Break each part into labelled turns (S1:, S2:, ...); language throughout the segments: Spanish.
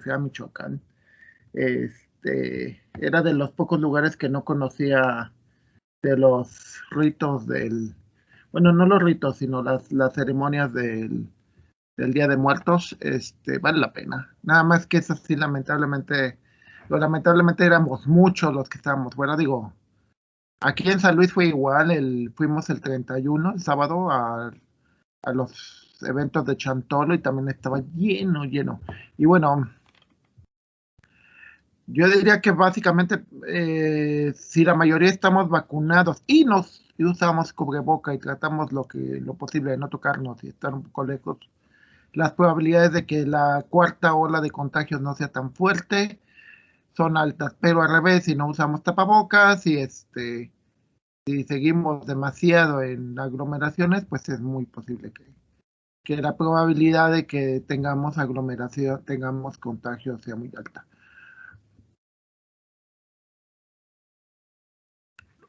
S1: fui a Michoacán. Era de los pocos lugares que no conocía de los ritos bueno, no los ritos, sino las ceremonias del Día de Muertos. Vale la pena. Nada más que eso sí, lamentablemente éramos muchos los que estábamos fuera. Digo, aquí en San Luis fue igual, fuimos el 31, el sábado, a los eventos de Chantolo, y también estaba lleno, lleno. Y bueno, yo diría que básicamente, si la mayoría estamos vacunados y usamos cubreboca y tratamos lo posible de no tocarnos y estar un poco lejos, las probabilidades de que la cuarta ola de contagios no sea tan fuerte son altas. Pero al revés, si no usamos tapabocas y si seguimos demasiado en aglomeraciones, pues es muy posible que la probabilidad de que tengamos aglomeración, tengamos contagios sea muy alta.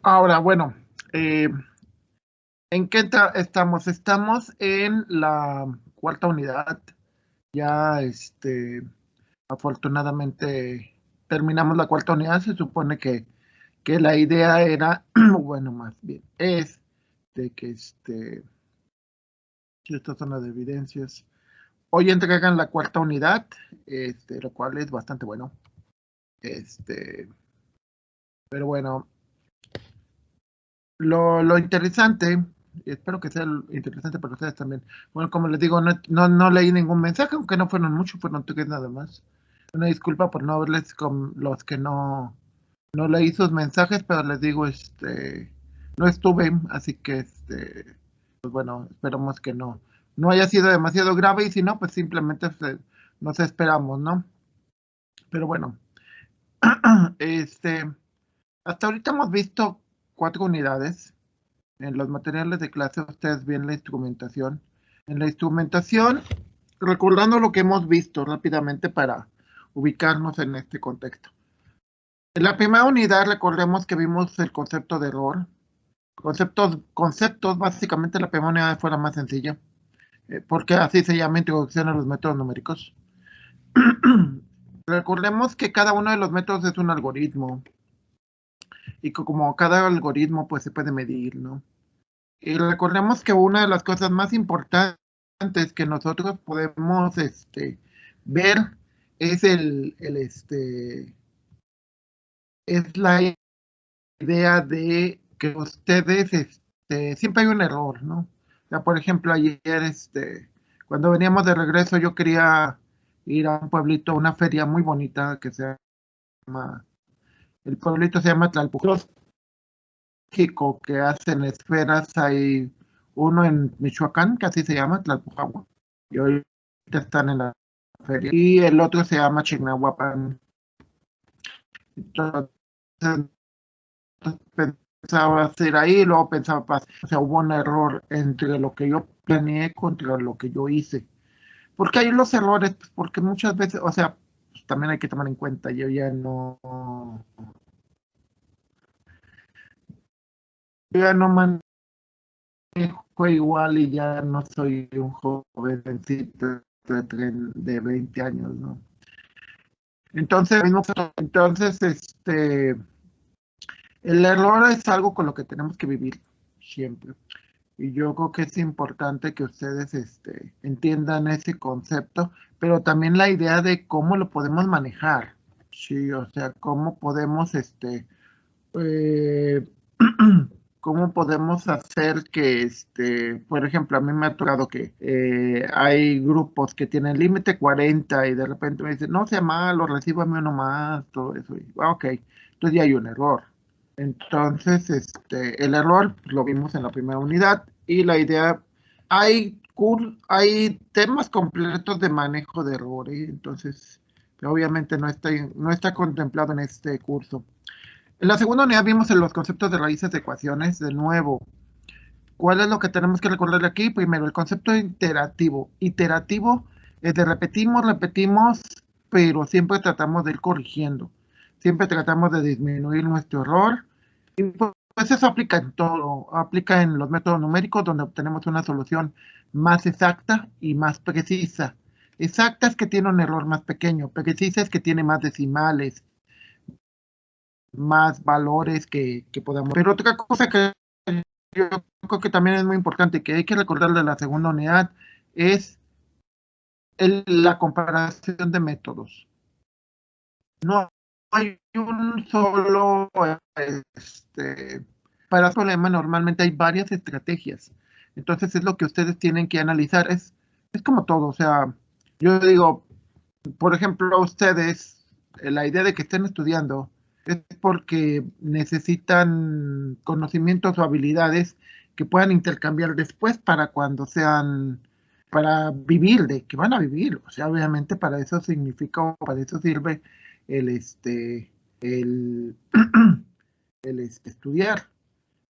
S1: Ahora, bueno, ¿en qué estamos? Estamos en la cuarta unidad. Ya, afortunadamente terminamos la cuarta unidad. Se supone que la idea era, bueno, más bien, es de que si estas son las evidencias. Hoy entregan la cuarta unidad, lo cual es bastante bueno. Pero bueno, lo interesante, y espero que sea interesante para ustedes también. Bueno, como les digo, no leí ningún mensaje, aunque no fueron muchos, fueron tres nada más. Una disculpa por no verles con los que no leí sus mensajes, pero les digo, no estuve, así que, pues bueno, esperamos que no haya sido demasiado grave, y si no, pues simplemente nos esperamos, ¿no? Pero bueno, hasta ahorita hemos visto 4 unidades. En los materiales de clase ustedes ven la instrumentación. En la instrumentación, recordando lo que hemos visto rápidamente para ubicarnos en este contexto. En la primera unidad, recordemos que vimos el concepto de error. Conceptos, básicamente la primera unidad fue la más sencilla, porque así se llama introducción a los métodos numéricos. Recordemos que cada uno de los métodos es un algoritmo, y que como cada algoritmo pues se puede medir, ¿no? Y recordemos que una de las cosas más importantes que nosotros podemos ver es es la idea de que ustedes, siempre hay un error, ¿no? O sea, por ejemplo, ayer, cuando veníamos de regreso, yo quería ir a un pueblito, una feria muy bonita que se llama, el pueblito se llama Tlalpujagua, que hacen esferas. Hay uno en Michoacán, que así se llama, Tlalpujagua, y ahorita están en la feria. Y el otro se llama Chignahuapan. Entonces, pensaba hacer ahí, luego pensaba, o sea, hubo un error entre lo que yo planeé contra lo que yo hice. ¿Por qué hay los errores? Pues porque muchas veces, o sea, pues también hay que tomar en cuenta, yo ya no manejo igual, y ya no soy un jovencito de 20 años, ¿no? Entonces, el error es algo con lo que tenemos que vivir siempre. Y yo creo que es importante que ustedes entiendan ese concepto, pero también la idea de cómo lo podemos manejar. Sí, o sea, cómo podemos, eh, cómo podemos hacer que, por ejemplo, a mí me ha tocado que hay grupos que tienen límite 40 y de repente me dicen, no sea malo, recíbame uno más, todo eso. Y, ok, entonces ya hay un error. Entonces, el error pues, lo vimos en la primera unidad, y la idea, hay temas completos de manejo de errores, entonces obviamente no está contemplado en este curso. En la segunda unidad vimos en los conceptos de raíces de ecuaciones. De nuevo, ¿cuál es lo que tenemos que recordar aquí? Primero, el concepto interativo. Iterativo es de repetimos, pero siempre tratamos de ir corrigiendo. Siempre tratamos de disminuir nuestro error. Y pues eso aplica en todo. Aplica en los métodos numéricos, donde obtenemos una solución más exacta y más precisa. exacta es que tiene un error más pequeño, precisa es que tiene más decimales, más valores que podamos. Pero otra cosa que yo creo que también es muy importante y que hay que recordar de la segunda unidad es la comparación de métodos. No hay un solo, para el problema normalmente hay varias estrategias. Entonces es lo que ustedes tienen que analizar. Es como todo, o sea, yo digo, por ejemplo, ustedes, la idea de que estén estudiando es porque necesitan conocimientos o habilidades que puedan intercambiar después para cuando sean, para vivir, de que van a vivir. O sea, obviamente para eso significa, o para eso sirve el, el, estudiar.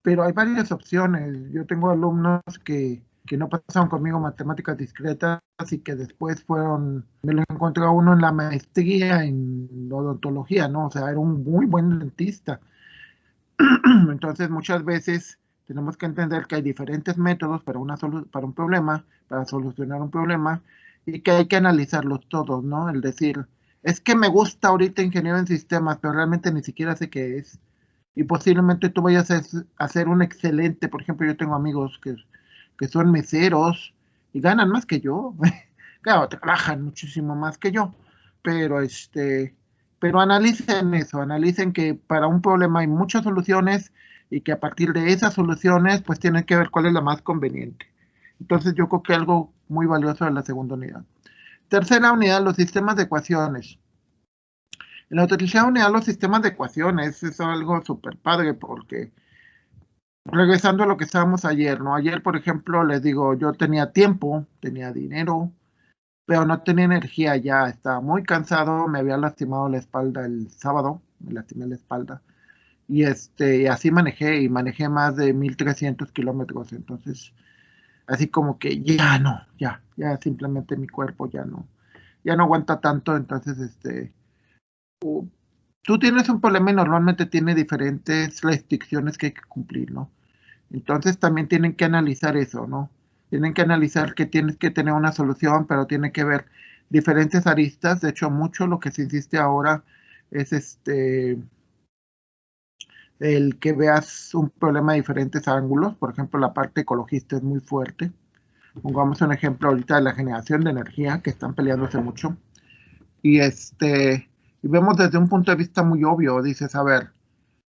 S1: Pero hay varias opciones. Yo tengo alumnos que no pasaron conmigo matemáticas discretas y que después fueron, me lo encontré a uno en la maestría en odontología, ¿no? O sea, era un muy buen dentista. Entonces, muchas veces tenemos que entender que hay diferentes métodos para, para un problema, para solucionar un problema, y que hay que analizarlos todos, ¿no? El decir, es que me gusta ahorita ingeniero en sistemas, pero realmente ni siquiera sé qué es. Y posiblemente tú vayas a ser un excelente, por ejemplo, yo tengo amigos que son meseros y ganan más que yo. Claro, trabajan muchísimo más que yo, pero pero analicen eso, analicen que para un problema hay muchas soluciones y que a partir de esas soluciones pues tienen que ver cuál es la más conveniente. Entonces yo creo que algo muy valioso de la segunda unidad. Tercera unidad, los sistemas de ecuaciones. En la tercera unidad, los sistemas de ecuaciones es algo súper padre porque regresando a lo que estábamos ayer, ¿no? Ayer, por ejemplo, les digo, yo tenía tiempo, tenía dinero, pero no tenía energía ya, estaba muy cansado, me había lastimado la espalda el sábado, me lastimé la espalda, y así manejé, y manejé más de 1,300 kilómetros, entonces, así como que ya no, ya simplemente mi cuerpo ya no aguanta tanto, entonces, tú tienes un problema y normalmente tiene diferentes restricciones que hay que cumplir, ¿no? Entonces también tienen que analizar eso, ¿no? Tienen que analizar que tienes que tener una solución, pero tiene que ver diferentes aristas. De hecho, mucho lo que se insiste ahora es el que veas un problema de diferentes ángulos. Por ejemplo, la parte ecologista es muy fuerte. Pongamos un ejemplo ahorita de la generación de energía, que están peleándose mucho. Y y vemos desde un punto de vista muy obvio, dices, a ver,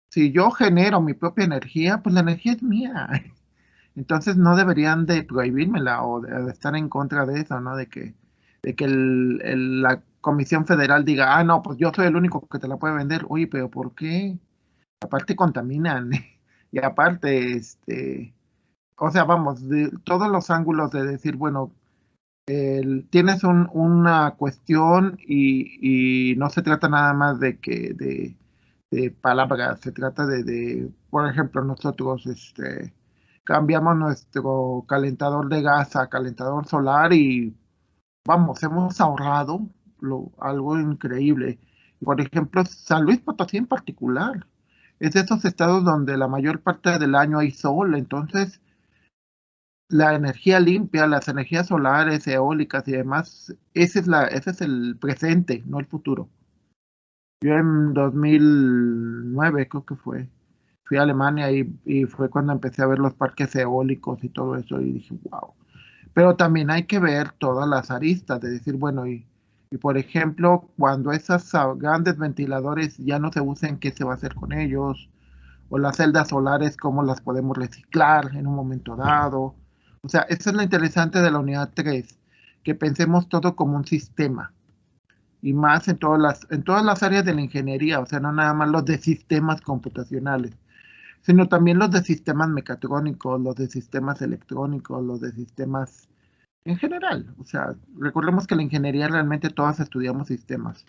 S1: si yo genero mi propia energía, pues la energía es mía. Entonces no deberían de prohibírmela o de estar en contra de eso, ¿no? De que la Comisión Federal diga, ah, no, pues yo soy el único que te la puede vender. Oye, pero ¿por qué? Aparte contaminan. Y aparte, o sea, vamos, de todos los ángulos de decir, bueno, tienes una cuestión y no se trata nada más de palabras, se trata por ejemplo, nosotros, cambiamos nuestro calentador de gas a calentador solar y vamos, hemos ahorrado algo increíble. Por ejemplo, San Luis Potosí en particular es de esos estados donde la mayor parte del año hay sol, entonces la energía limpia, las energías solares, eólicas y demás, ese es el presente, no el futuro. Yo en 2009 creo que fui a Alemania y fue cuando empecé a ver los parques eólicos y todo eso y dije, wow. Pero también hay que ver todas las aristas, de decir, bueno, y por ejemplo, cuando esos grandes ventiladores ya no se usen, ¿qué se va a hacer con ellos? O las celdas solares, ¿cómo las podemos reciclar en un momento dado? O sea, eso es lo interesante de la unidad 3, que pensemos todo como un sistema y más en todas las áreas de la ingeniería, o sea, no nada más los de sistemas computacionales, sino también los de sistemas mecatrónicos, los de sistemas electrónicos, los de sistemas en general. O sea, recordemos que la ingeniería realmente todas estudiamos sistemas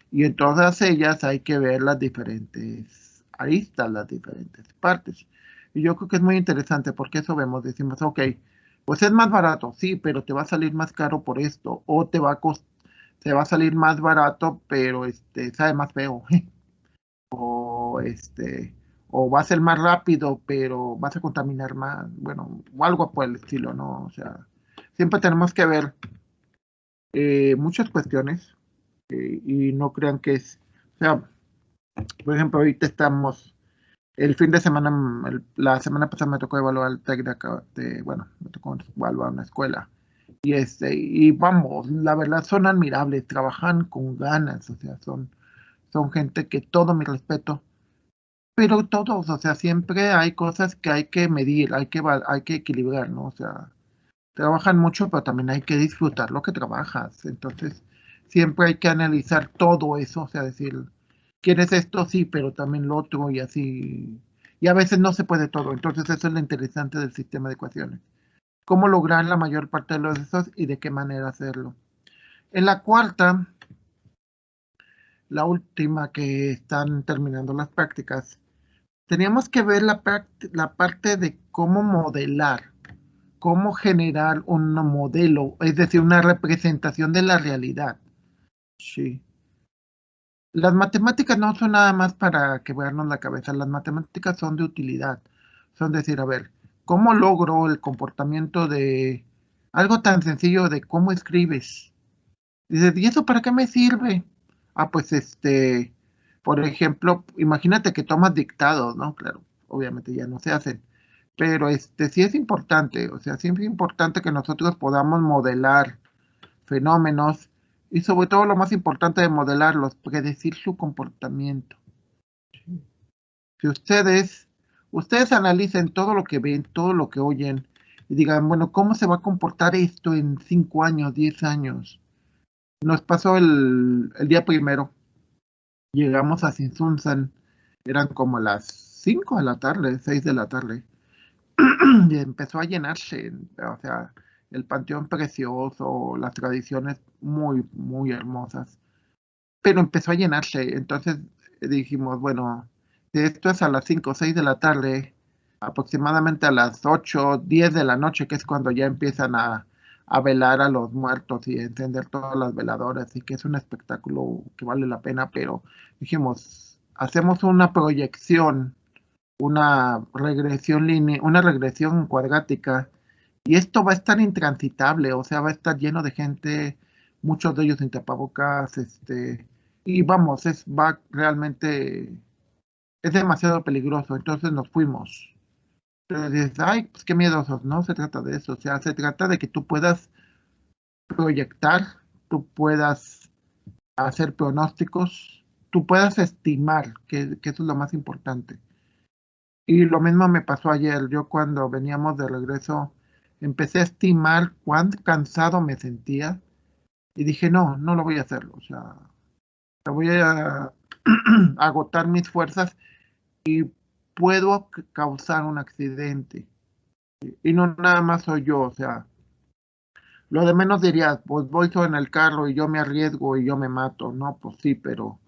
S1: y en todas ellas hay que ver las diferentes aristas, las diferentes partes. Y yo creo que es muy interesante porque eso vemos, decimos, ok, pues es más barato, sí, pero te va a salir más caro por esto, o te va a salir más barato, pero sabe más feo, o o va a ser más rápido, pero vas a contaminar más, bueno, o algo por el estilo, ¿no? O sea, siempre tenemos que ver muchas cuestiones y no crean que es, o sea, por ejemplo, ahorita estamos, el fin de semana, la semana pasada me tocó evaluar el TEC bueno, me tocó evaluar una escuela y vamos, la verdad son admirables, trabajan con ganas, o sea, son gente que todo mi respeto, pero todos, o sea, siempre hay cosas que hay que medir, hay que equilibrar, ¿no? O sea, trabajan mucho, pero también hay que disfrutar lo que trabajas. Entonces, siempre hay que analizar todo eso, o sea, decir, ¿quieres esto? Sí, pero también lo otro y así. Y a veces no se puede todo. Entonces, eso es lo interesante del sistema de ecuaciones. Cómo lograr la mayor parte de los esos y de qué manera hacerlo. En la cuarta, la última que están terminando las prácticas, teníamos que ver la parte de cómo modelar, cómo generar un modelo, es decir, una representación de la realidad. Sí. Las matemáticas no son nada más para quebrarnos la cabeza, las matemáticas son de utilidad. Son decir, a ver, ¿cómo logro el comportamiento de algo tan sencillo de cómo escribes? Dices, ¿y eso para qué me sirve? Ah, pues por ejemplo, imagínate que tomas dictados, ¿no? Claro, obviamente ya no se hacen. Pero sí es importante, o sea, siempre es importante que nosotros podamos modelar fenómenos y sobre todo lo más importante de modelarlos, predecir su comportamiento. Si ustedes analicen todo lo que ven, todo lo que oyen y digan, bueno, ¿cómo se va a comportar esto en 5 años, 10 años? Nos pasó el día primero, llegamos a Sinsunzan, eran como las 5 de la tarde, 6 de la tarde, y empezó a llenarse, o sea, el panteón precioso, las tradiciones muy, muy hermosas, pero empezó a llenarse, entonces dijimos, bueno, si esto es a las 5 o 6 de la tarde, aproximadamente a las 8, 10 de la noche, que es cuando ya empiezan a velar a los muertos y encender todas las veladoras, y que es un espectáculo que vale la pena, pero dijimos, hacemos una proyección, una regresión cuadrática, y esto va a estar intransitable, o sea, va a estar lleno de gente, muchos de ellos sin tapabocas, y vamos, va realmente, es demasiado peligroso, entonces nos fuimos. Pero dices, ay, pues qué miedosos, no se trata de eso, o sea, se trata de que tú puedas proyectar, tú puedas hacer pronósticos, tú puedas estimar, que eso es lo más importante. Y lo mismo me pasó ayer. Yo cuando veníamos de regreso empecé a estimar cuán cansado me sentía y dije, no, no lo voy a hacer. O sea, voy a agotar mis fuerzas y puedo causar un accidente. Y no nada más soy yo, o sea, lo de menos dirías, pues voy solo en el carro y yo me arriesgo y yo me mato. No, pues sí, pero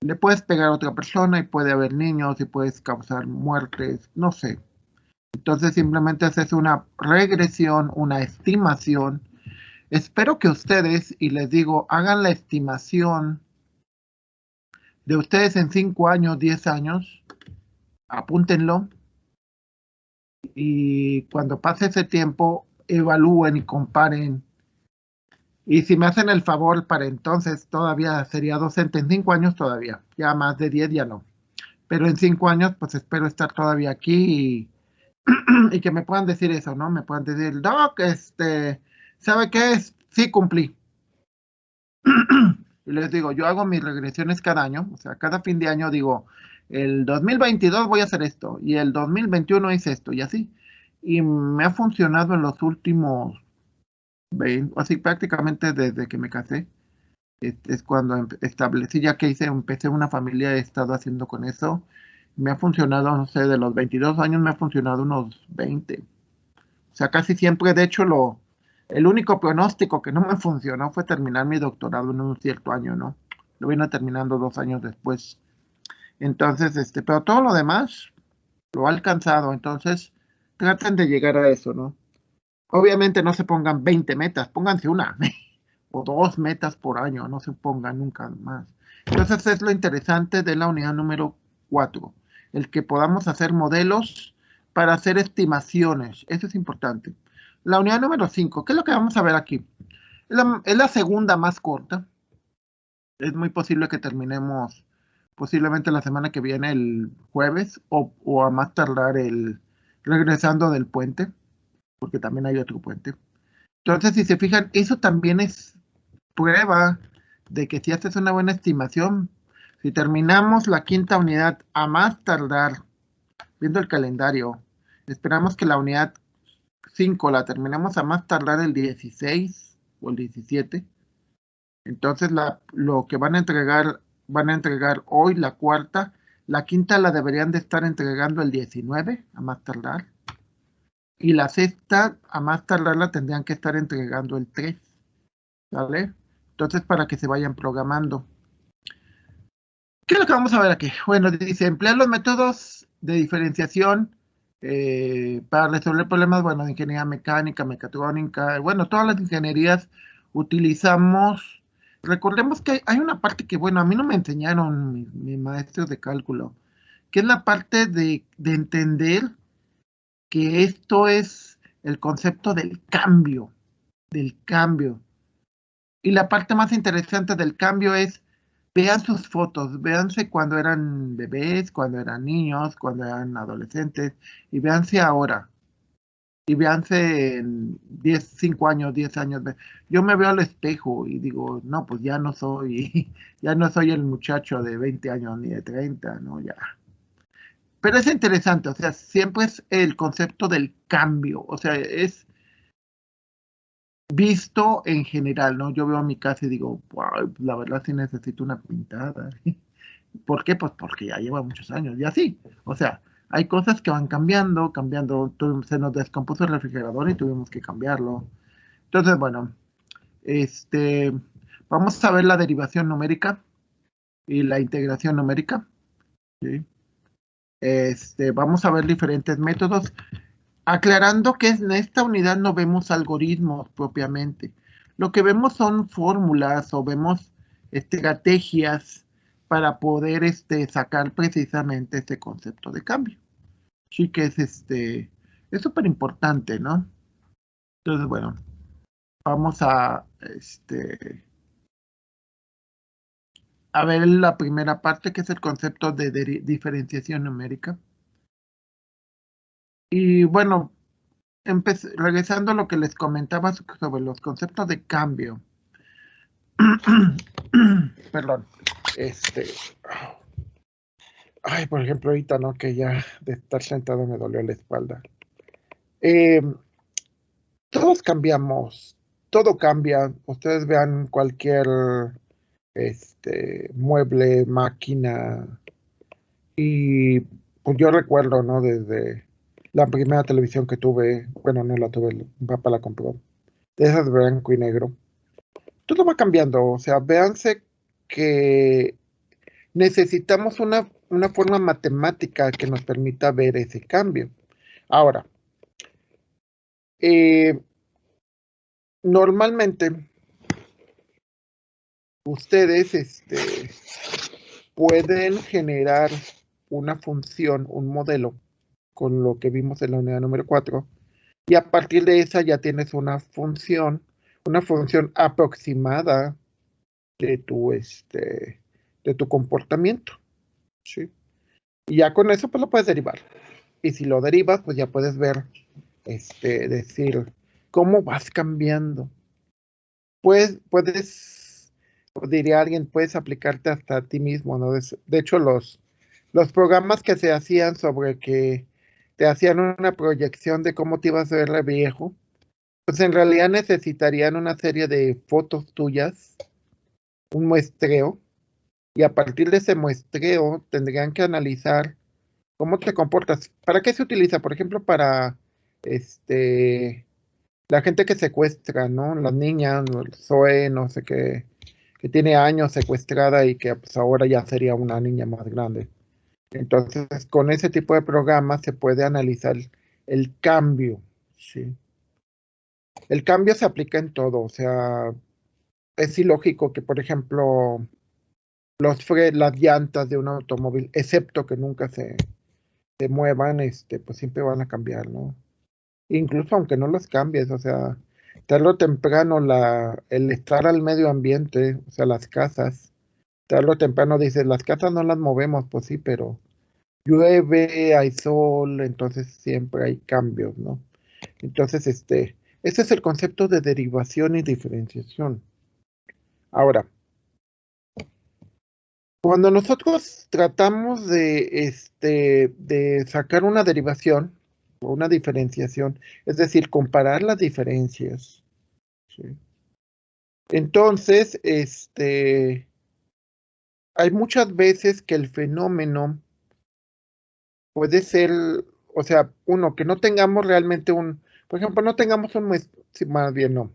S1: le puedes pegar a otra persona y puede haber niños y puedes causar muertes, no sé. Entonces simplemente haces una regresión, una estimación. Espero que ustedes, y les digo, hagan la estimación de ustedes en 5 años, 10 años, apúntenlo y cuando pase ese tiempo evalúen y comparen. Y si me hacen el favor para entonces, todavía sería docente en 5 años todavía, ya más de 10 ya no. Pero en 5 años pues espero estar todavía aquí y que me puedan decir eso, ¿no? Me puedan decir, Doc, ¿sabe qué es? Sí cumplí. Y les digo, yo hago mis regresiones cada año, o sea, cada fin de año digo, el 2022 voy a hacer esto, y el 2021 hice esto, y así. Y me ha funcionado en los últimos 20, así prácticamente desde que me casé. Es cuando establecí, ya que empecé una familia, he estado haciendo con eso. Me ha funcionado, no sé, de los 22 años me ha funcionado unos 20. O sea, casi siempre, de hecho, el único pronóstico que no me funcionó fue terminar mi doctorado en un cierto año, ¿no? Lo vine terminando 2 años después. Entonces, pero todo lo demás lo ha alcanzado. Entonces, traten de llegar a eso, ¿no? Obviamente no se pongan 20 metas, pónganse una o 2 metas por año, no se pongan nunca más. Entonces, es lo interesante de la unidad número 4, el que podamos hacer modelos para hacer estimaciones. Eso es importante. La unidad número 5, ¿qué es lo que vamos a ver aquí? Es la segunda más corta. Es muy posible que terminemos posiblemente la semana que viene, el jueves, o a más tardar regresando del puente, porque también hay otro puente. Entonces, si se fijan, eso también es prueba de que si haces una buena estimación, si terminamos la quinta unidad a más tardar, viendo el calendario, esperamos que la unidad 5 la terminemos a más tardar el 16 o el 17. Entonces, lo que van a entregar hoy, la cuarta, la quinta la deberían de estar entregando el 19 a más tardar. Y la sexta, a más tardar, la tendrían que estar entregando el 3. ¿Vale? Entonces, para que se vayan programando. ¿Qué es lo que vamos a ver aquí? Bueno, dice, emplear los métodos de diferenciación para resolver problemas, bueno, de ingeniería mecánica, mecatrónica, bueno, todas las ingenierías utilizamos. Recordemos que hay una parte que, bueno, a mí no me enseñaron mis maestros de cálculo, que es la parte de entender que esto es el concepto del cambio, del cambio. Y la parte más interesante del cambio es, vean sus fotos, véanse cuando eran bebés, cuando eran niños, cuando eran adolescentes, y véanse ahora, y véanse en 5 años, 10 años. Yo me veo al espejo y digo, no, pues ya no soy, ya no soy el muchacho de 20 años ni de 30, ¿no? Ya. Pero es interesante, o sea, siempre es el concepto del cambio, o sea, es visto en general, ¿no? Yo veo mi casa y digo, wow, la verdad sí necesito una pintada. ¿Por qué? Pues porque ya lleva muchos años y así. O sea, hay cosas que van cambiando, cambiando. Se nos descompuso el refrigerador y tuvimos que cambiarlo. Entonces, bueno, este, vamos a ver la derivación numérica y la integración numérica. ¿Sí? Vamos a ver diferentes métodos. Aclarando que en esta unidad no vemos algoritmos propiamente. Lo que vemos son fórmulas o vemos estrategias para poder sacar precisamente este concepto de cambio. Sí que es súper importante, ¿no? Entonces, bueno, vamos a ver la primera parte, que es el concepto de diferenciación numérica. Y bueno, regresando a lo que les comentaba sobre los conceptos de cambio. Perdón. Ay, por ejemplo, ahorita, ¿no? Que ya de estar sentado me dolió la espalda. Todos cambiamos, todo cambia. Ustedes vean cualquier mueble, máquina. Y pues yo recuerdo, ¿no? Desde la primera televisión que tuve, bueno, no la tuve, mi papá la compró, de esas de blanco y negro. Todo va cambiando, o sea, véanse que necesitamos una forma matemática que nos permita ver ese cambio. Ahora, normalmente ustedes pueden generar una función, un modelo, con lo que vimos en la unidad número 4, y a partir de esa ya tienes una función aproximada de tu comportamiento, ¿sí? Y ya con eso pues lo puedes derivar. Y si lo derivas, pues ya puedes ver, decir, cómo vas cambiando. Puedes, diría alguien, puedes aplicarte hasta a ti mismo, ¿no? De hecho, los programas que se hacían sobre que te hacían una proyección de cómo te ibas a ver de viejo, pues en realidad necesitarían una serie de fotos tuyas, un muestreo, y a partir de ese muestreo tendrían que analizar cómo te comportas. ¿Para qué se utiliza? Por ejemplo, para la gente que secuestra, ¿no? Las niñas, Zoe, no sé qué, que tiene años secuestrada y que pues ahora ya sería una niña más grande. Entonces, con ese tipo de programas se puede analizar el cambio, ¿sí? El cambio se aplica en todo, o sea, es ilógico que, por ejemplo, las llantas de un automóvil, excepto que nunca se muevan, pues siempre van a cambiar, ¿no? Incluso aunque no las cambies, o sea, tarde o temprano el estar al medio ambiente, o sea, las casas, tarde o temprano dices, las casas no las movemos, pues sí, pero llueve, hay sol, entonces siempre hay cambios, ¿no? Entonces, ese es el concepto de derivación y diferenciación. Ahora, cuando nosotros tratamos de sacar una derivación o una diferenciación, es decir, comparar las diferencias, ¿sí? Entonces, hay muchas veces que el fenómeno puede ser, o sea, uno, que no tengamos realmente por ejemplo, no tengamos un muestreo, más bien no.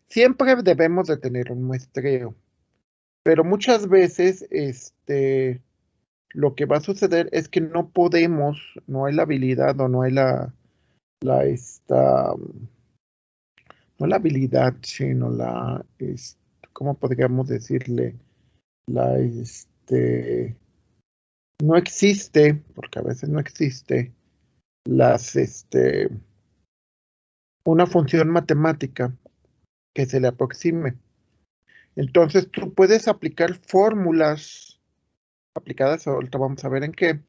S1: Siempre debemos de tener un muestreo, pero muchas veces, lo que va a suceder es que no podemos, no hay la habilidad o no hay la, esta, no la habilidad, sino ¿cómo podríamos decirle? La, no existe, porque a veces no existe, las, una función matemática que se le aproxime. Entonces tú puedes aplicar fórmulas aplicadas, ahorita vamos a ver en qué,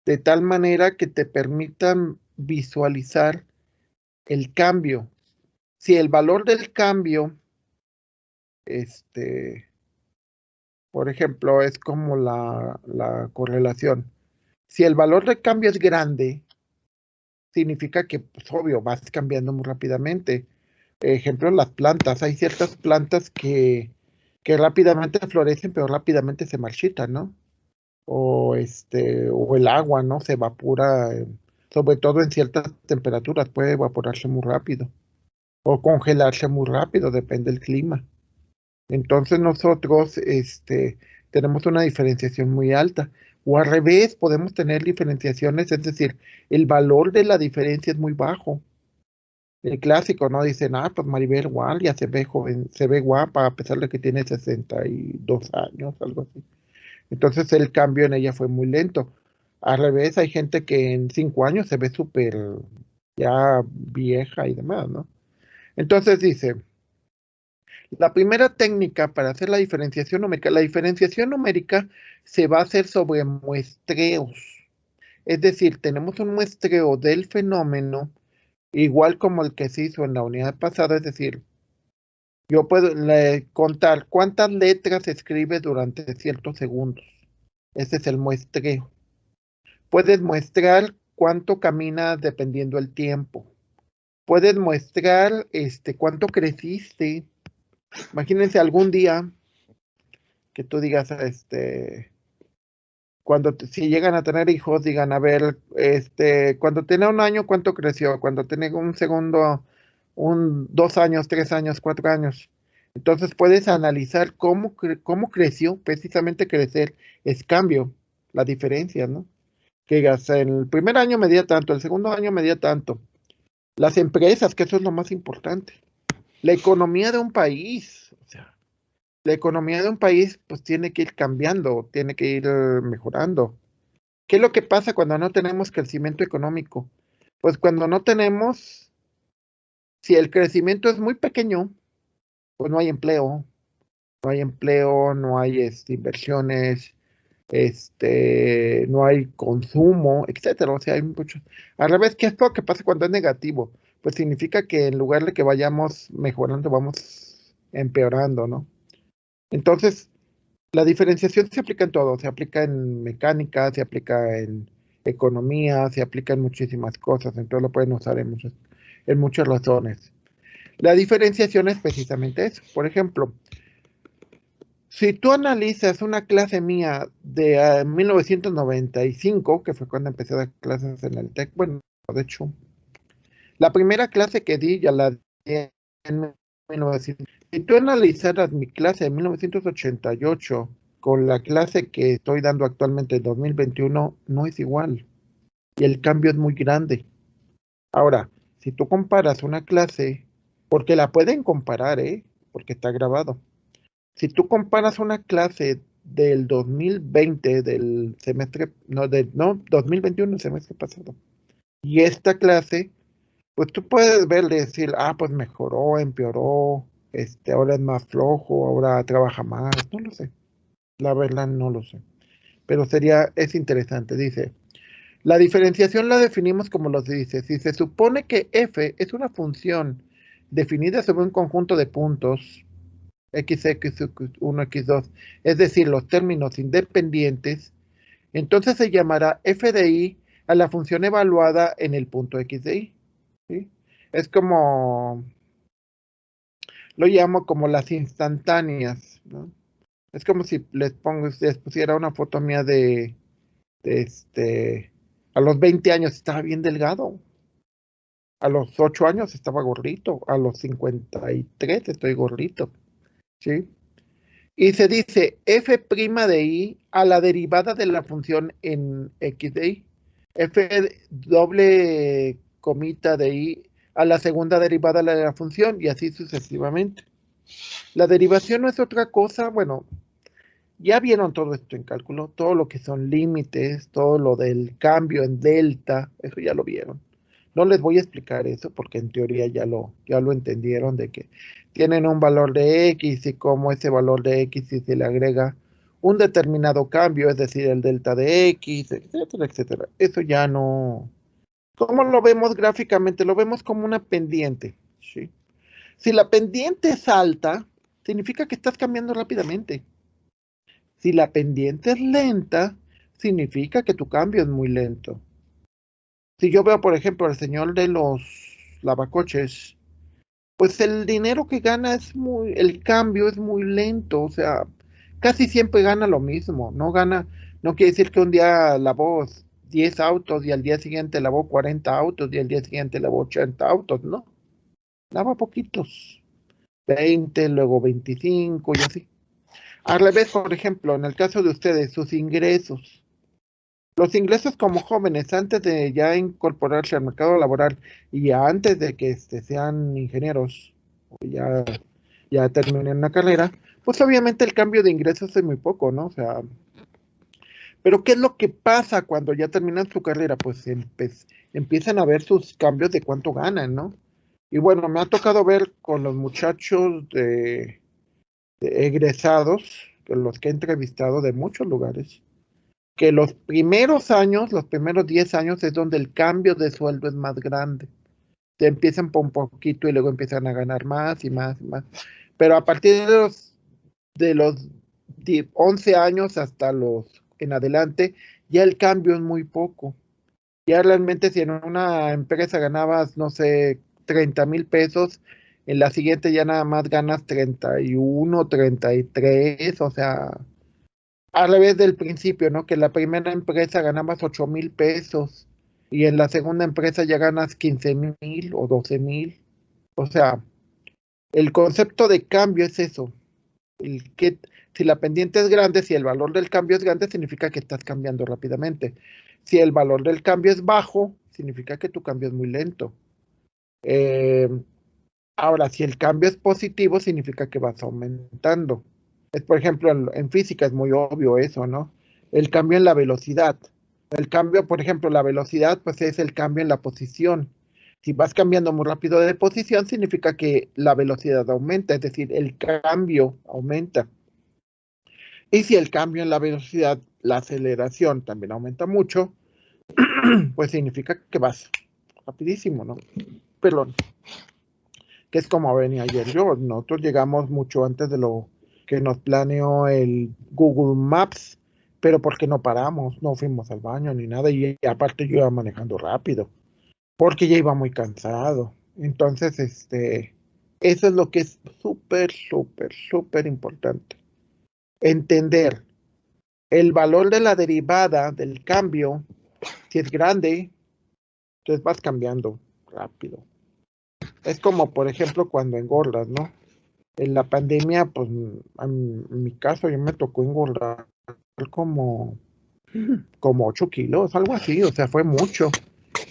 S1: de tal manera que te permitan visualizar el cambio. Si el valor del cambio, por ejemplo, es como la correlación. Si el valor del cambio es grande, significa que, pues, obvio, vas cambiando muy rápidamente. Ejemplo, las plantas. Hay ciertas plantas que rápidamente florecen, pero rápidamente se marchitan, ¿no? O el agua, ¿no? Se evapora, sobre todo en ciertas temperaturas, puede evaporarse muy rápido. O congelarse muy rápido, depende del clima. Entonces nosotros tenemos una diferenciación muy alta. O al revés, podemos tener diferenciaciones, es decir, el valor de la diferencia es muy bajo. El clásico, ¿no? Dicen, pues Maribel igual ya se ve joven, se ve guapa a pesar de que tiene 62 años, algo así. Entonces el cambio en ella fue muy lento. Al revés, hay gente que en 5 años se ve súper ya vieja y demás, ¿no? Entonces dice, la primera técnica para hacer la diferenciación numérica se va a hacer sobre muestreos. Es decir, tenemos un muestreo del fenómeno igual como el que se hizo en la unidad pasada, es decir, yo puedo contar cuántas letras se escribe durante ciertos segundos. Ese es el muestreo. Puedes muestrar cuánto camina dependiendo el tiempo. Puedes muestrar cuánto creciste. Imagínense algún día que tú digas, si llegan a tener hijos, digan, a ver, cuando tenía 1 año, ¿cuánto creció? Cuando tenía un segundo, 2 años, 3 años, 4 años. Entonces puedes analizar cómo creció, precisamente crecer es cambio, la diferencia, ¿no? Que digas, en el primer año medía tanto, el segundo año medía tanto. Las empresas, que eso es lo más importante. La economía de un país, o sea, la economía de un país pues tiene que ir cambiando, tiene que ir mejorando. ¿Qué es lo que pasa cuando no tenemos crecimiento económico? Pues cuando no tenemos, si el crecimiento es muy pequeño, pues no hay empleo, no hay inversiones, no hay consumo, etcétera. O sea, hay mucho. Al revés, ¿qué es lo que pasa cuando es negativo? Pues significa que en lugar de que vayamos mejorando, vamos empeorando, ¿no? Entonces, la diferenciación se aplica en todo, se aplica en mecánica, se aplica en economía, se aplica en muchísimas cosas, entonces lo pueden usar en muchas razones. La diferenciación es precisamente eso. Por ejemplo, si tú analizas una clase mía de 1995, que fue cuando empecé a dar clases en el TEC, bueno, de hecho, la primera clase que di ya la di en 1900. Si tú analizaras mi clase de 1988 con la clase que estoy dando actualmente en 2021, no es igual. Y el cambio es muy grande. Ahora, si tú comparas una clase, porque la pueden comparar, porque está grabado. Si tú comparas una clase del 2020, del semestre, no, 2021, el semestre pasado, y esta clase, pues tú puedes verle y decir, pues mejoró, empeoró, ahora es más flojo, ahora trabaja más, no lo sé. La verdad no lo sé. Pero es interesante, dice. La diferenciación la definimos como los dice. Si se supone que f es una función definida sobre un conjunto de puntos, x, x1, x2, es decir, los términos independientes, entonces se llamará f de i a la función evaluada en el punto x de i. ¿Sí? Es como, lo llamo como las instantáneas, ¿no? Es como si les pusiera una foto mía de a los 20 años estaba bien delgado, a los 8 años estaba gordito, a los 53 estoy gordito, ¿sí? Y se dice f' de i a la derivada de la función en x de i, f doble comita de i a la segunda derivada de la función y así sucesivamente. La derivación no es otra cosa, bueno, ya vieron todo esto en cálculo, todo lo que son límites, todo lo del cambio en delta, eso ya lo vieron. No les voy a explicar eso porque en teoría ya lo entendieron de que tienen un valor de x y como ese valor de x si se le agrega un determinado cambio, es decir, el delta de x, etcétera, etcétera. Eso ya no. ¿Cómo lo vemos gráficamente? Lo vemos como una pendiente, ¿sí? Si la pendiente es alta, significa que estás cambiando rápidamente. Si la pendiente es lenta, significa que tu cambio es muy lento. Si yo veo, por ejemplo, al señor de los lavacoches, pues el dinero que gana el cambio es muy lento, o sea, casi siempre gana lo mismo, no quiere decir que un día lavó 10 autos y al día siguiente lavó 40 autos y al día siguiente lavó 80 autos, no, lava poquitos, 20, luego 25 y así. Al revés, por ejemplo, en el caso de ustedes, sus ingresos. Los ingresos como jóvenes, antes de ya incorporarse al mercado laboral y antes de que sean ingenieros, o ya terminen una carrera, pues obviamente el cambio de ingresos es muy poco, ¿no? O sea, pero ¿qué es lo que pasa cuando ya terminan su carrera? Pues empiezan a ver sus cambios de cuánto ganan, ¿no? Y bueno, me ha tocado ver con los muchachos de egresados, los que he entrevistado de muchos lugares, que los primeros años, los primeros 10 años es donde el cambio de sueldo es más grande. Te empiezan por un poquito y luego empiezan a ganar más y más y más. Pero a partir de los 11 años hasta los en adelante, ya el cambio es muy poco. Ya realmente si en una empresa ganabas, no sé, 30,000 pesos, en la siguiente ya nada más ganas 31, 33, o sea, al revés del principio, ¿no? Que en la primera empresa ganabas 8,000 pesos y en la segunda empresa ya ganas 15,000 o 12,000. O sea, el concepto de cambio es eso. Si la pendiente es grande, si el valor del cambio es grande, significa que estás cambiando rápidamente. Si el valor del cambio es bajo, significa que tu cambio es muy lento. Eh, Ahora, si el cambio es positivo, significa que vas aumentando. Por ejemplo, en física es muy obvio eso, ¿no? El cambio en la velocidad. El cambio, por ejemplo, la velocidad, pues es el cambio en la posición. Si vas cambiando muy rápido de posición, significa que la velocidad aumenta, es decir, el cambio aumenta. Y si el cambio en la velocidad, la aceleración también aumenta mucho, pues significa que vas rapidísimo, ¿no? Perdón, que es como venía ayer yo. Nosotros llegamos mucho antes de lo que nos planeó el Google Maps, pero porque no paramos, no fuimos al baño ni nada, y aparte yo iba manejando rápido, porque ya iba muy cansado. Entonces, eso es lo que es súper, súper, súper importante. Entender el valor de la derivada del cambio, si es grande, entonces vas cambiando rápido. Es como, por ejemplo, cuando engordas, ¿no? En la pandemia, pues en mi caso, yo me tocó engordar como 8 kilos, algo así, o sea, fue mucho.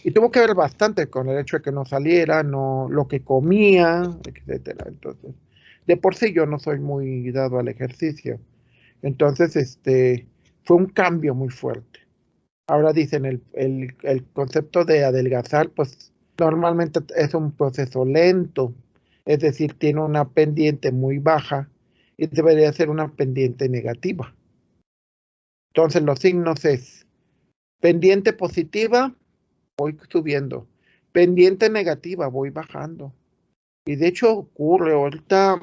S1: Y tuvo que ver bastante con el hecho de que no saliera, no, lo que comía, etcétera. Entonces, de por sí yo no soy muy dado al ejercicio. Entonces, fue un cambio muy fuerte. Ahora dicen el concepto de adelgazar, pues Normalmente es un proceso lento, es decir, tiene una pendiente muy baja y debería ser una pendiente negativa. Entonces los signos es pendiente positiva, voy subiendo. Pendiente negativa, voy bajando. Y de hecho ocurre ahorita,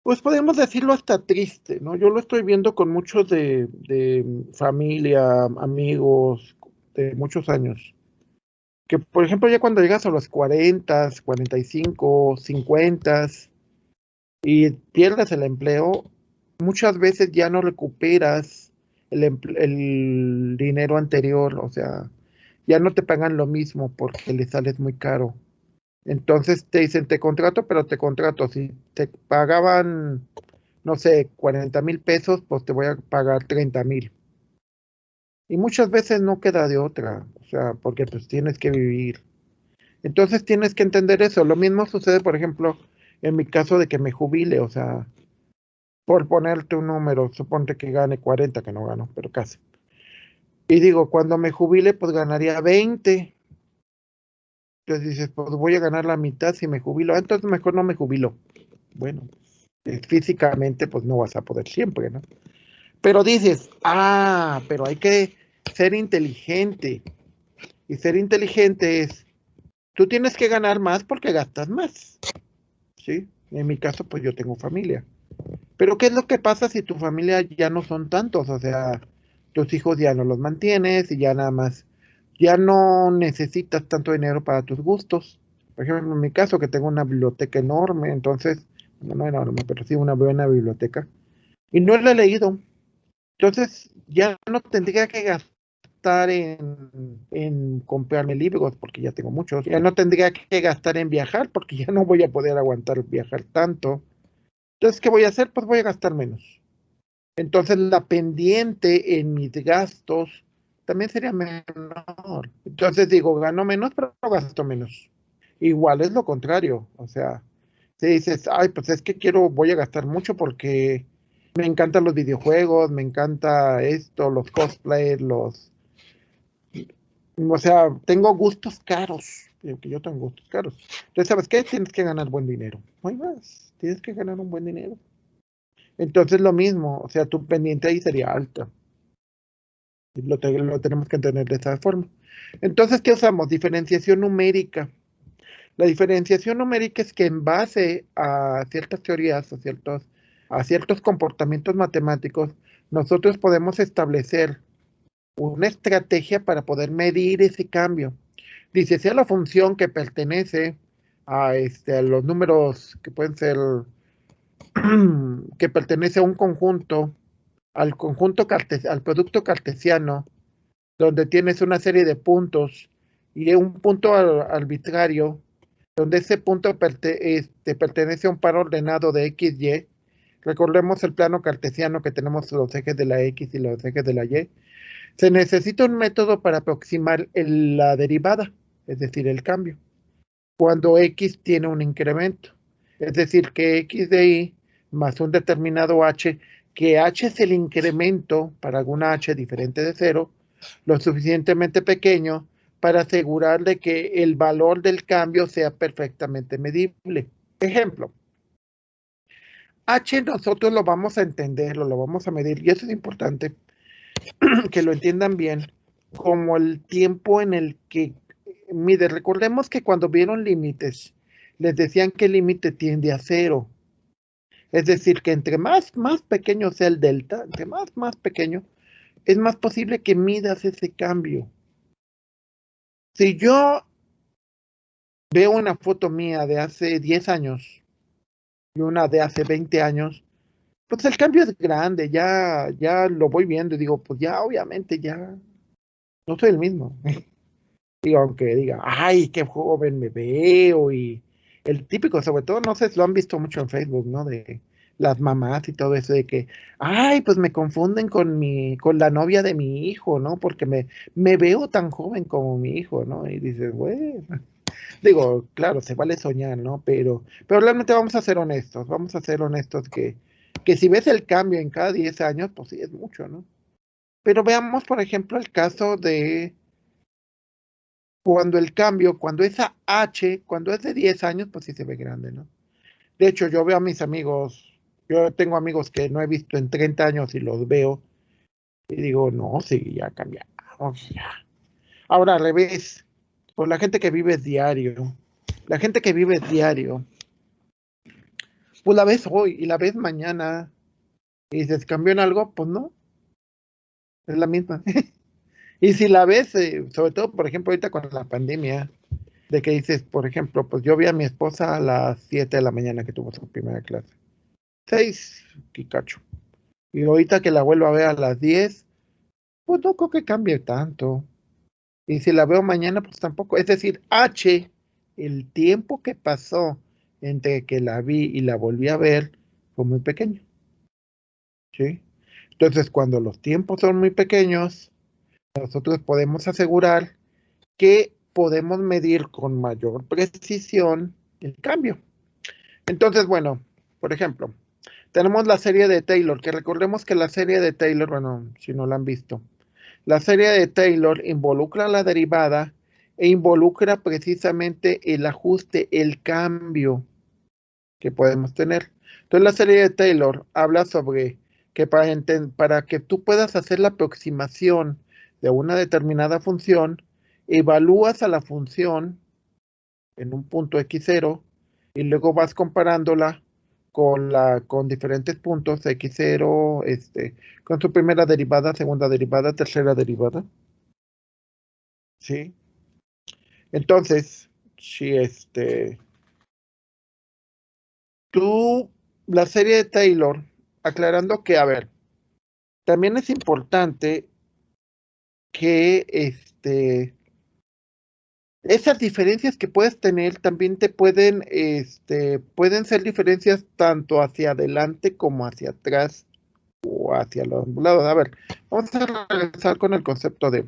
S1: pues podemos decirlo hasta triste, ¿no? Yo lo estoy viendo con muchos de familia, amigos de muchos años. Que por ejemplo ya cuando llegas a los 40, 45, 50 y pierdes el empleo, muchas veces ya no recuperas el dinero anterior, o sea, ya no te pagan lo mismo porque le sales muy caro. Entonces te dicen, te contrato, pero te contrato. Si te pagaban, no sé, 40,000 pesos, pues te voy a pagar 30,000. Y muchas veces no queda de otra, o sea, porque pues tienes que vivir. Entonces tienes que entender eso. Lo mismo sucede, por ejemplo, en mi caso de que me jubile, o sea, por ponerte un número, suponte que gane 40, que no gano, pero casi. Y digo, cuando me jubile, pues ganaría 20. Entonces dices, pues voy a ganar la mitad si me jubilo. Ah, entonces mejor no me jubilo. Bueno, físicamente, pues no vas a poder siempre, ¿no? Pero dices, pero hay que ser inteligente. Y ser inteligente es, tú tienes que ganar más porque gastas más, ¿sí? En mi caso, pues yo tengo familia. Pero ¿qué es lo que pasa si tu familia ya no son tantos? O sea, tus hijos ya no los mantienes y ya nada más, ya no necesitas tanto dinero para tus gustos. Por ejemplo, en mi caso, que tengo una biblioteca enorme, entonces, no enorme, pero sí una buena biblioteca, y no la he leído. Entonces, ya no tendría que gastar en comprarme libros, porque ya tengo muchos. Ya no tendría que gastar en viajar, porque ya no voy a poder aguantar viajar tanto. Entonces, ¿qué voy a hacer? Pues voy a gastar menos. Entonces la pendiente en mis gastos también sería menor. Entonces digo, gano menos, pero gasto menos. Igual es lo contrario. O sea, si dices, ay, pues es que voy a gastar mucho porque me encantan los videojuegos, me encanta esto, los cosplays, o sea, tengo gustos caros. Digo que yo tengo gustos caros. Entonces, ¿sabes qué? Tienes que ganar buen dinero. No hay más. Tienes que ganar un buen dinero. Entonces lo mismo, o sea, tu pendiente ahí sería alta. Lo tenemos que entender de esa forma. Entonces, ¿qué usamos? Diferenciación numérica. La diferenciación numérica es que en base a ciertas teorías o a ciertos comportamientos matemáticos, nosotros podemos establecer una estrategia para poder medir ese cambio. Dice, sea la función que pertenece a los números que pueden ser, que pertenece a un conjunto, al producto cartesiano, donde tienes una serie de puntos y un punto arbitrario, donde ese punto pertenece a un par ordenado de x, y. Recordemos el plano cartesiano que tenemos los ejes de la x y los ejes de la y. Se necesita un método para aproximar la derivada, es decir, el cambio, cuando x tiene un incremento. Es decir, que x de y más un determinado h, que h es el incremento para alguna h diferente de cero, lo suficientemente pequeño para asegurar de que el valor del cambio sea perfectamente medible. Ejemplo, h nosotros lo vamos a entender, lo vamos a medir, y eso es importante que lo entiendan bien, como el tiempo en el que mide. Recordemos que cuando vieron límites, les decían que el límite tiende a cero. Es decir, que entre más pequeño sea el delta, entre más pequeño, es más posible que midas ese cambio. Si yo veo una foto mía de hace 10 años y una de hace 20 años, pues el cambio es grande, ya lo voy viendo y digo, pues ya obviamente ya no soy el mismo. Digo, aunque diga, ay, qué joven me veo y el típico, sobre todo, no sé si lo han visto mucho en Facebook, ¿no? De las mamás y todo eso de que, ay, pues me confunden con la novia de mi hijo, ¿no? Porque me veo tan joven como mi hijo, ¿no? Y dices, bueno, digo, claro, se vale soñar, ¿no? Pero realmente vamos a ser honestos que si ves el cambio en cada 10 años, pues sí es mucho, ¿no? Pero veamos, por ejemplo, el caso cuando el cambio, cuando esa H, cuando es de 10 años, pues sí se ve grande, ¿no? De hecho, yo veo a mis amigos, yo tengo amigos que no he visto en 30 años y los veo y digo, no, sí, ya cambiamos, ya. Ahora al revés, pues la gente que vive diario, la gente que vive diario, pues la ves hoy y la ves mañana y dices, ¿cambió en algo? Pues no, es la misma. Y si la ves, sobre todo, por ejemplo, ahorita con la pandemia, de que dices, por ejemplo, pues yo vi a mi esposa a las 7 de la mañana que tuvo su primera clase. 6, Kikacho. Y ahorita que la vuelvo a ver a las 10, pues no creo que cambie tanto. Y si la veo mañana, pues tampoco. Es decir, H, el tiempo que pasó entre que la vi y la volví a ver, fue muy pequeño. ¿Sí? Entonces, cuando los tiempos son muy pequeños, nosotros podemos asegurar que podemos medir con mayor precisión el cambio. Entonces, bueno, por ejemplo, tenemos la serie de Taylor, que recordemos que la serie de Taylor, bueno, si no la han visto, la serie de Taylor involucra la derivada e involucra precisamente el ajuste, el cambio que podemos tener. Entonces, la serie de Taylor habla sobre que para que tú puedas hacer la aproximación de una determinada función, evalúas a la función en un punto x0 y luego vas comparándola con diferentes puntos x0, con su primera derivada, segunda derivada, tercera derivada. ¿Sí? Entonces, si tú, la serie de Taylor, aclarando que, a ver, también es importante que esas diferencias que puedes tener también te pueden ser diferencias tanto hacia adelante como hacia atrás o hacia los lados. A ver, vamos a regresar con el concepto de,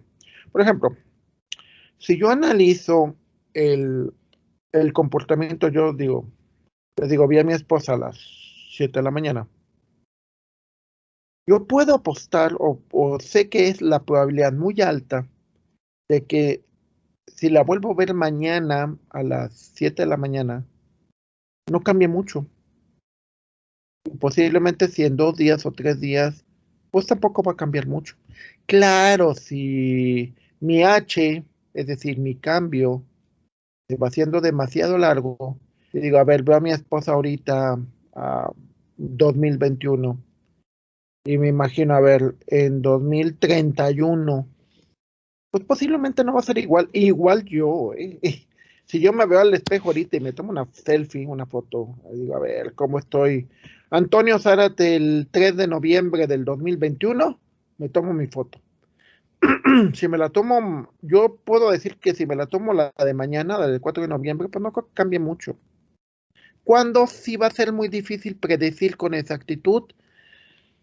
S1: por ejemplo, si yo analizo el, el comportamiento, yo digo, les digo, vi a mi esposa a las 7 de la mañana. Yo puedo apostar o sé que es la probabilidad muy alta de que si la vuelvo a ver mañana a las 7 de la mañana, no cambie mucho. Posiblemente si en 2 días o 3 días, pues tampoco va a cambiar mucho. Claro, si mi H, es decir, mi cambio, se va haciendo demasiado largo, y digo, a ver, veo a mi esposa ahorita a 2021 y me imagino, a ver, en 2031, pues posiblemente no va a ser igual, igual yo, ¿eh? Si yo me veo al espejo ahorita y me tomo una selfie, una foto, digo, a ver, ¿cómo estoy? Antonio Zárate, el 3 de noviembre del 2021, me tomo mi foto. Si me la tomo, yo puedo decir que si me la tomo la de mañana, la del 4 de noviembre, pues no creo que cambie mucho. ¿Cuándo sí va a ser muy difícil predecir con exactitud?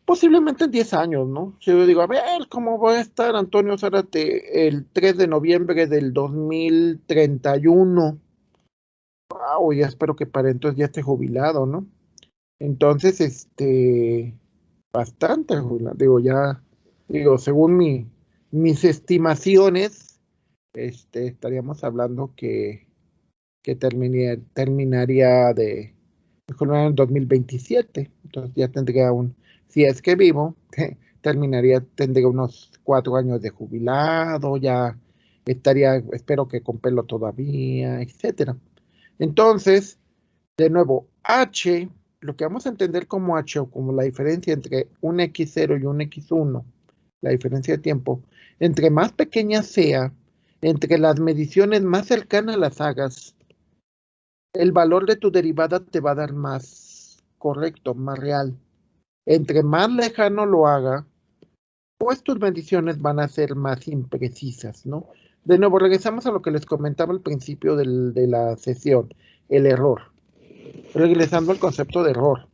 S1: Posiblemente en 10 años, ¿no? Si yo digo, a ver, ¿cómo va a estar Antonio Zárate el 3 de noviembre del 2031? Wow, ya espero que para entonces ya esté jubilado, ¿no? Entonces, bastante jubilado. Digo, ya, digo, según mis estimaciones, estaríamos hablando que terminaría de jubilar en 2027. Entonces ya tendría si es que vivo, tendría unos 4 años de jubilado, ya estaría, espero que con pelo todavía, etcétera. Entonces, de nuevo, H, lo que vamos a entender como H o como la diferencia entre un X0 y un X1, la diferencia de tiempo, entre más pequeña sea, entre las mediciones más cercanas las hagas, el valor de tu derivada te va a dar más correcto, más real. Entre más lejano lo haga, pues tus mediciones van a ser más imprecisas, ¿no? De nuevo, regresamos a lo que les comentaba al principio de la sesión, el error. Regresando al concepto de error,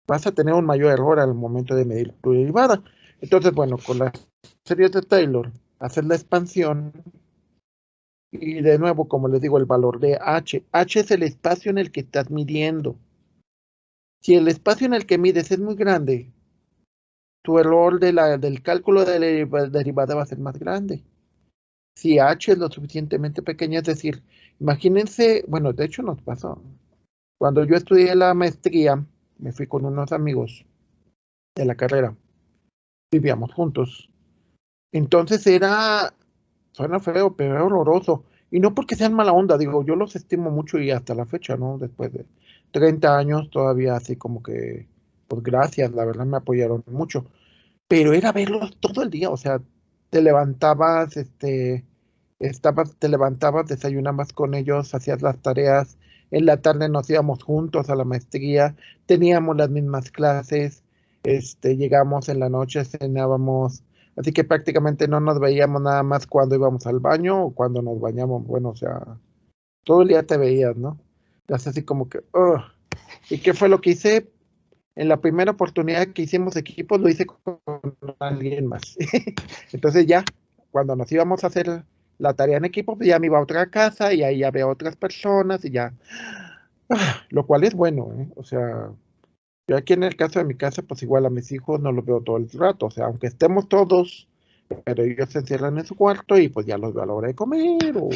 S1: vas a tener un mayor error al momento de medir tu derivada. Entonces, bueno, con las series de Taylor, hacer la expansión y de nuevo, como les digo, el valor de H. H es el espacio en el que estás midiendo. Si el espacio en el que mides es muy grande, tu error del cálculo de la derivada va a ser más grande. si H es lo suficientemente pequeña, es decir, imagínense, bueno, de hecho nos pasó. Cuando yo estudié la maestría, me fui con unos amigos de la carrera, vivíamos juntos. Entonces suena feo, pero era horroroso. Y no porque sean mala onda, digo, yo los estimo mucho y hasta la fecha, ¿no? Después de 30 años todavía así como que, pues gracias, la verdad me apoyaron mucho. Pero era verlos todo el día, o sea, te levantabas, te levantabas, desayunabas con ellos, hacías las tareas, en la tarde nos íbamos juntos a la maestría, teníamos las mismas clases, llegamos en la noche, cenábamos, así que prácticamente no nos veíamos nada más cuando íbamos al baño o cuando nos bañamos, bueno, o sea, todo el día te veías, ¿no? Entonces así como que, "Ugh". ¿Y qué fue lo que hice? En la primera oportunidad que hicimos equipos, lo hice con alguien más. Entonces ya, cuando nos íbamos a hacer la tarea en equipo, pues ya me iba a otra casa y ahí ya veo otras personas y ya. Lo cual es bueno, ¿eh? O sea, yo aquí en el caso de mi casa, pues igual a mis hijos no los veo todo el rato. O sea, aunque estemos todos, pero ellos se encierran en su cuarto y pues ya los veo a la hora de comer o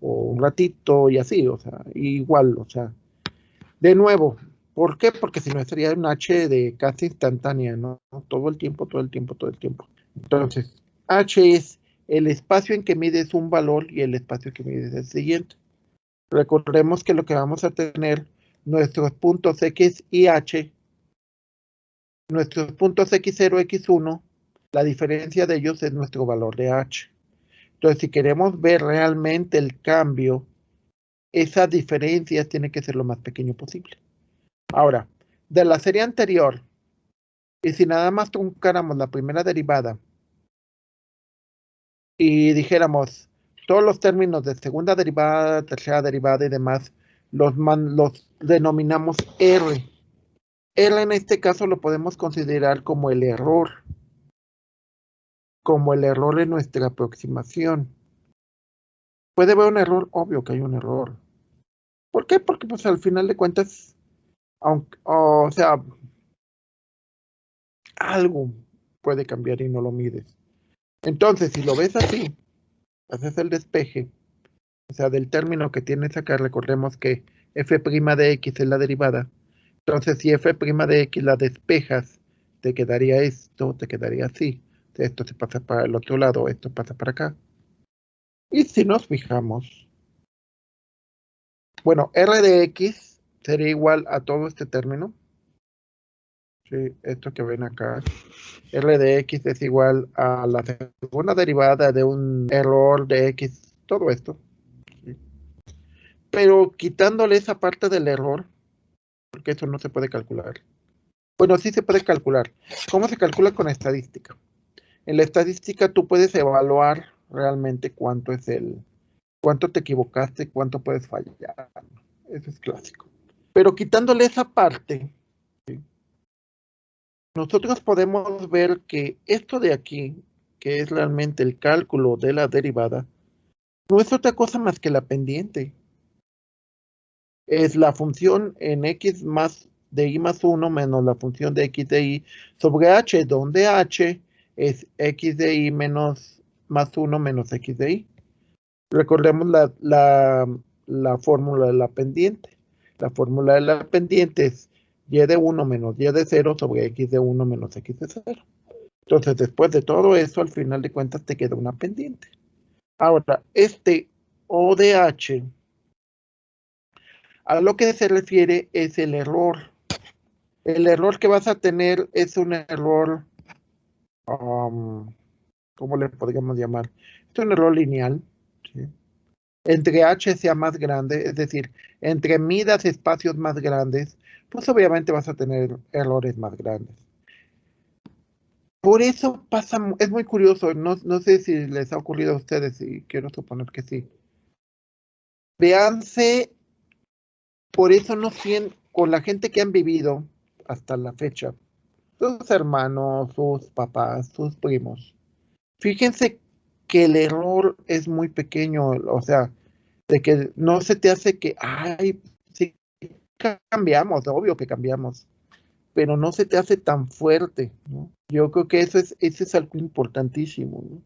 S1: un ratito y así, o sea, igual, o sea, de nuevo, ¿por qué? Porque si no sería un H de casi instantánea, ¿no? Todo el tiempo, todo el tiempo, todo el tiempo. Entonces, H es el espacio en que mides un valor y el espacio que mides el siguiente. Recordemos que lo que vamos a tener, nuestros puntos X y H, nuestros puntos X0, X1, la diferencia de ellos es nuestro valor de H. Entonces, si queremos ver realmente el cambio, esas diferencias tienen que ser lo más pequeño posible. Ahora, de la serie anterior, y si nada más truncáramos la primera derivada y dijéramos todos los términos de segunda derivada, tercera derivada y demás, los denominamos R. R en este caso lo podemos considerar como el error en nuestra aproximación. Puede haber un error, obvio que hay un error. ¿Por qué? Porque pues al final de cuentas, aunque, o sea, algo puede cambiar y no lo mides. Entonces, si lo ves así, haces el despeje, o sea, del término que tienes acá, recordemos que f' de x es la derivada. Entonces, si f' de x la despejas, te quedaría esto, te quedaría así. Esto se pasa para el otro lado, esto pasa para acá. Y si nos fijamos, bueno, r de x sería igual a todo este término. Sí, esto que ven acá. R de x es igual a la segunda derivada de un error de x, todo esto. ¿Sí? Pero quitándole esa parte del error, porque eso no se puede calcular. Bueno, sí se puede calcular. ¿Cómo se calcula con estadística? En la estadística tú puedes evaluar realmente cuánto te equivocaste, cuánto puedes fallar. Eso es clásico. Pero quitándole esa parte, ¿sí? Nosotros podemos ver que esto de aquí, que es realmente el cálculo de la derivada, no es otra cosa más que la pendiente. Es la función en x más de y más 1 menos la función de x de y sobre h, donde h es x de y menos más 1 menos x de y. Recordemos la fórmula de la pendiente. La fórmula de la pendiente es y de 1 menos y de 0 sobre x de 1 menos x de 0. Entonces, después de todo eso, al final de cuentas te queda una pendiente. Ahora, este O de h, a lo que se refiere es el error. El error que vas a tener es un error, ¿cómo le podríamos llamar? Es un error lineal, ¿sí? Entre h sea más grande, es decir, entre midas espacios más grandes, pues obviamente vas a tener errores más grandes. Por eso pasa, es muy curioso, no sé si les ha ocurrido a ustedes, y quiero suponer que sí. Véanse, por eso no tienen, con la gente que han vivido hasta la fecha, sus hermanos, sus papás, sus primos. Fíjense que el error es muy pequeño, o sea, de que no se te hace que, ay, sí, cambiamos, obvio que cambiamos, pero no se te hace tan fuerte, ¿no? Yo creo que eso es algo importantísimo, ¿no?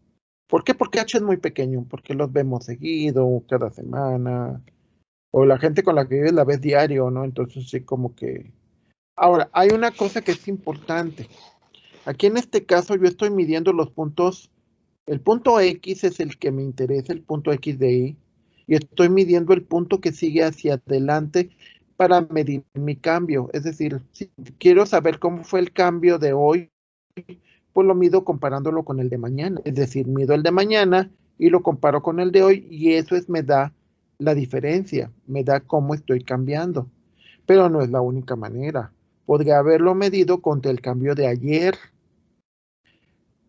S1: ¿Por qué? Porque H es muy pequeño, porque los vemos seguido, cada semana, o la gente con la que vives la ves diario, ¿no? Entonces sí, como que... Ahora, hay una cosa que es importante. Aquí en este caso yo estoy midiendo los puntos, el punto X es el que me interesa, el punto X de Y, y estoy midiendo el punto que sigue hacia adelante para medir mi cambio. Es decir, si quiero saber cómo fue el cambio de hoy, pues lo mido comparándolo con el de mañana. Es decir, mido el de mañana y lo comparo con el de hoy y eso me da la diferencia, me da cómo estoy cambiando. Pero no es la única manera. Podría haberlo medido contra el cambio de ayer.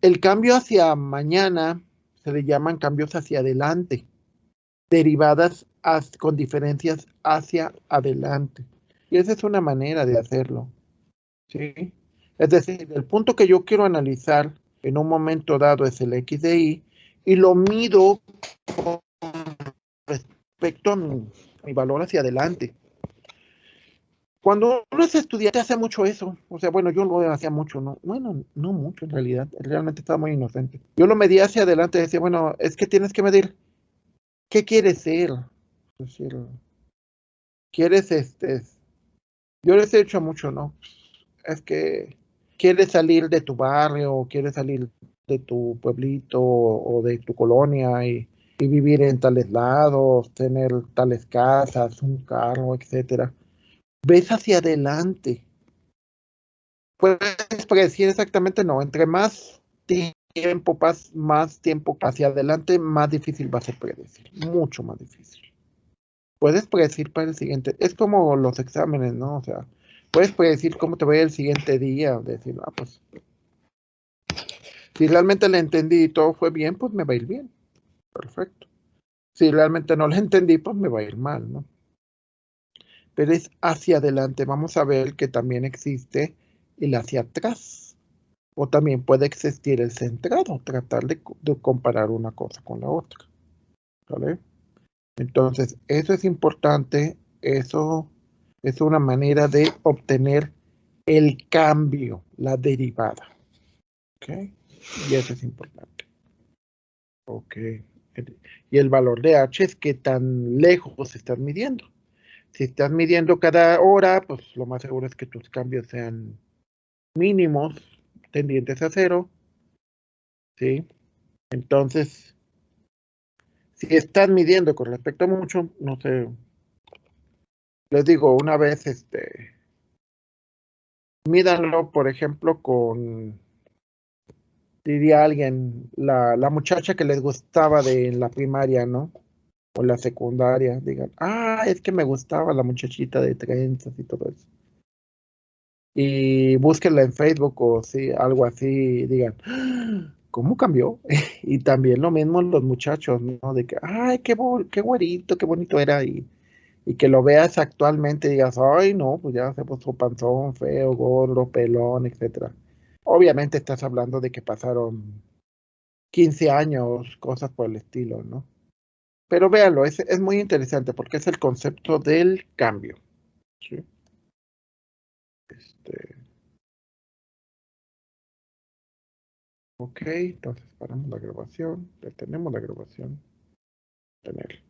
S1: El cambio hacia mañana se le llaman cambios hacia adelante, derivadas con diferencias hacia adelante. Y esa es una manera de hacerlo. ¿Sí? Es decir, el punto que yo quiero analizar en un momento dado es el X de y lo mido con respecto a mi valor hacia adelante. Cuando uno es estudiante hace mucho eso, o sea, bueno, yo lo hacía mucho, ¿no? Bueno, no mucho en realidad, realmente estaba muy inocente. Yo lo medía hacia adelante, decía, bueno, es que tienes que medir, ¿qué quieres ser? Es decir, ¿quieres yo les he hecho mucho, ¿no? Es que quieres salir de tu barrio, quieres salir de tu pueblito o de tu colonia y vivir en tales lados, tener tales casas, un carro, etcétera. Ves hacia adelante. Puedes predecir exactamente, no. Entre más tiempo, más tiempo hacia adelante, más difícil va a ser predecir. Mucho más difícil. Puedes predecir para el siguiente. Es como los exámenes, ¿no? O sea, puedes predecir cómo te va a ir el siguiente día. Decir, ah, pues, si realmente le entendí y todo fue bien, pues me va a ir bien. Perfecto. Si realmente no le entendí, pues me va a ir mal, ¿no? Pero es hacia adelante. Vamos a ver que también existe el hacia atrás. O también puede existir el centrado, tratar de comparar una cosa con la otra. ¿Vale? Entonces, eso es importante. Eso es una manera de obtener el cambio, la derivada. ¿Ok? Y eso es importante. Ok. Y el valor de H es qué tan lejos estás midiendo. Si estás midiendo cada hora, pues lo más seguro es que tus cambios sean mínimos, tendientes a cero, ¿sí? Entonces, si estás midiendo con respecto a mucho, no sé, les digo, una vez, mídanlo, por ejemplo, diría alguien, la muchacha que les gustaba de la primaria, ¿no? O la secundaria, digan, ah, es que me gustaba la muchachita de trenzas y todo eso. Y búsquenla en Facebook o sí, algo así, digan, "Ah, ¿cómo cambió?" Y también lo mismo los muchachos, ¿no? De que, ay, qué güerito, qué bonito era. Y que lo veas actualmente y digas, ay, no, pues ya se puso panzón, feo, gordo, pelón, etcétera. Obviamente estás hablando de que pasaron 15 años, cosas por el estilo, ¿no? Pero véanlo, es muy interesante porque es el concepto del cambio. ¿Sí? Este, ok, entonces paramos la grabación, detenemos la grabación, tener.